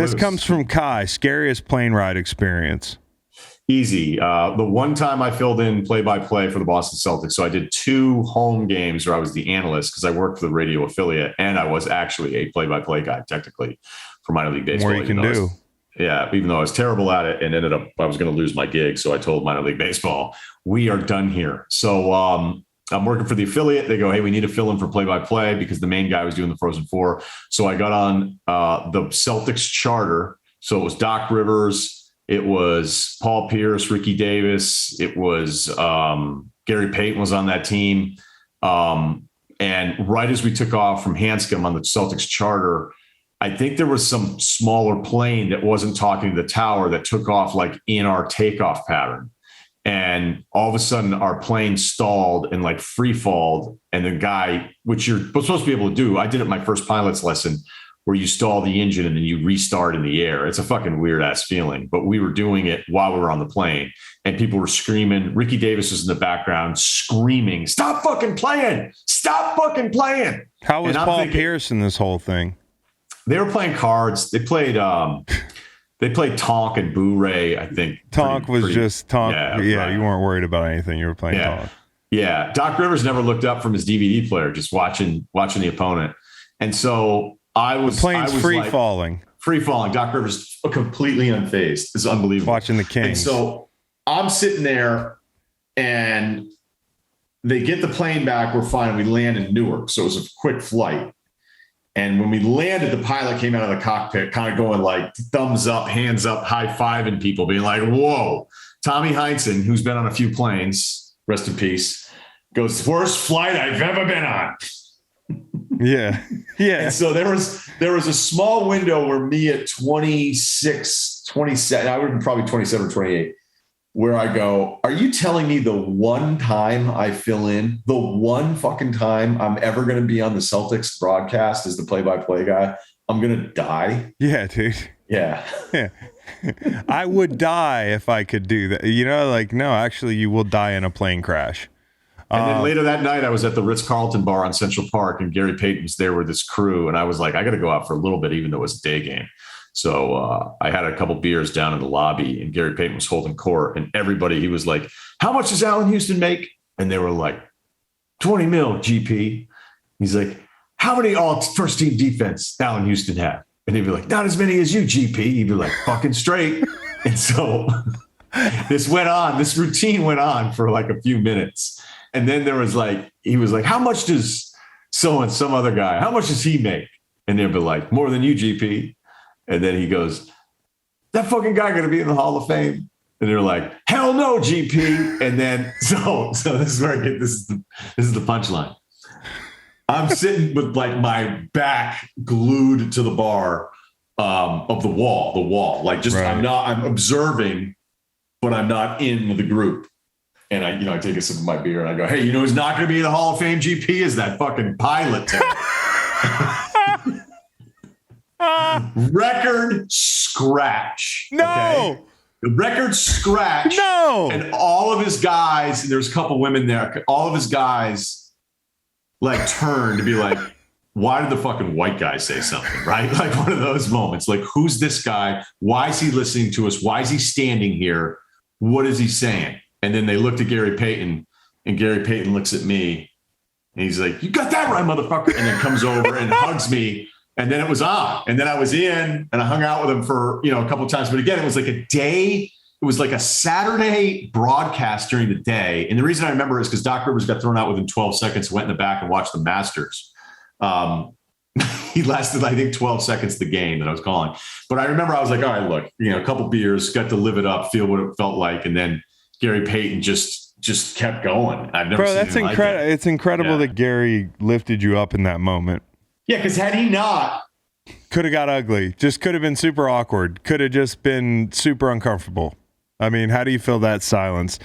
This loose. comes from Kai. Scariest plane ride experience. Easy. The one time I filled in play-by-play for the Boston Celtics, so I did 2 home games where I was the analyst because I worked for the radio affiliate, and I was actually a play-by-play guy technically for minor league baseball. More you can do. Even though I was terrible at it and ended up, I was going to lose my gig. So I told minor league baseball, we are done here. So I'm working for the affiliate. They go, hey, we need to fill in for play-by-play because the main guy was doing the Frozen Four. So I got on the Celtics charter. So it was Doc Rivers. It was Paul Pierce, Ricky Davis. It was Gary Payton was on that team. And right as we took off from Hanscom on the Celtics charter, I think there was some smaller plane that wasn't talking to the tower that took off like in our takeoff pattern. And all of a sudden our plane stalled and like free falled. And the guy, which you're supposed to be able to do, I did it my first pilot's lesson, where you stall the engine and then you restart in the air. It's a fucking weird ass feeling, but we were doing it while we were on the plane and people were screaming. Ricky Davis was in the background screaming, stop fucking playing. Stop fucking playing. How was Paul Pierce in this whole thing? They were playing cards. They played Tonk and Boo Ray, I think. Tonk was just Tonk. Yeah, right. You weren't worried about anything. You were playing Tonk. Yeah. Doc Rivers never looked up from his DVD player, just watching the opponent. And so the plane's free falling. Doc Rivers completely unfazed. It's unbelievable. Watching the Kings. And so I'm sitting there and they get the plane back. We're fine. We land in Newark. So it was a quick flight. And when we landed, the pilot came out of the cockpit kind of going like thumbs up, hands up, high-fiving people, being like, whoa. Tommy Heinsohn, who's been on a few planes, rest in peace, goes, worst flight I've ever been on. Yeah. Yeah. And so there was a small window where me at 26, 27, I would have been probably 27 or 28, where I go, are you telling me the one time I fill in, the one fucking time I'm ever going to be on the Celtics broadcast as the play-by-play guy, I'm going to die? Yeah, dude. Yeah. Yeah. I would die if I could do that. No, actually you will die in a plane crash. And then later that night, I was at the Ritz-Carlton bar on Central Park, and Gary Payton was there with his crew. And I was like, I got to go out for a little bit, even though it was a day game. So I had a couple beers down in the lobby, and Gary Payton was holding court. And everybody, he was like, how much does Allen Houston make? And they were like, 20 mil, GP. He's like, how many all first-team defense Allen Houston have? And he'd be like, not as many as you, GP. He'd be like, fucking straight. And so this routine went on for like a few minutes. And then there was like, he was like, how much does some other guy, how much does he make? And they'd be like, more than you, GP. And then he goes, that fucking guy going to be in the Hall of Fame? And they're like, hell no, GP. And then, so this is where I get, this is the punchline. I'm sitting with like my back glued to the bar of the wall. Like just, right. I'm observing, but I'm not in the group. And I take a sip of my beer and I go, hey, who's not going to be in the Hall of Fame, GP, is that fucking pilot. Record scratch. No. Okay? The record scratch. No. And all of his guys, and there's a couple women there, all of his guys like turned to be like, why did the fucking white guy say something, right? Like one of those moments. Like, who's this guy? Why is he listening to us? Why is he standing here? What is he saying? And then they looked at Gary Payton, and Gary Payton looks at me, and he's like, you got that right, motherfucker. And then comes over and hugs me. And then it was on. And then I was in, and I hung out with him for, a couple of times. But again, it was like a day. It was like a Saturday broadcast during the day. And the reason I remember is because Doc Rivers got thrown out within 12 seconds, went in the back and watched the Masters. He lasted, I think, 12 seconds of the game that I was calling. But I remember I was like, all right, look, a couple beers, got to live it up, feel what it felt like. And then Gary Payton just kept going. I've never seen that's incredible. It's incredible that Gary lifted you up in that moment. Yeah, because had he not, could have got ugly. Just could have been super awkward. Could have just been super uncomfortable. I mean, how do you feel that silence?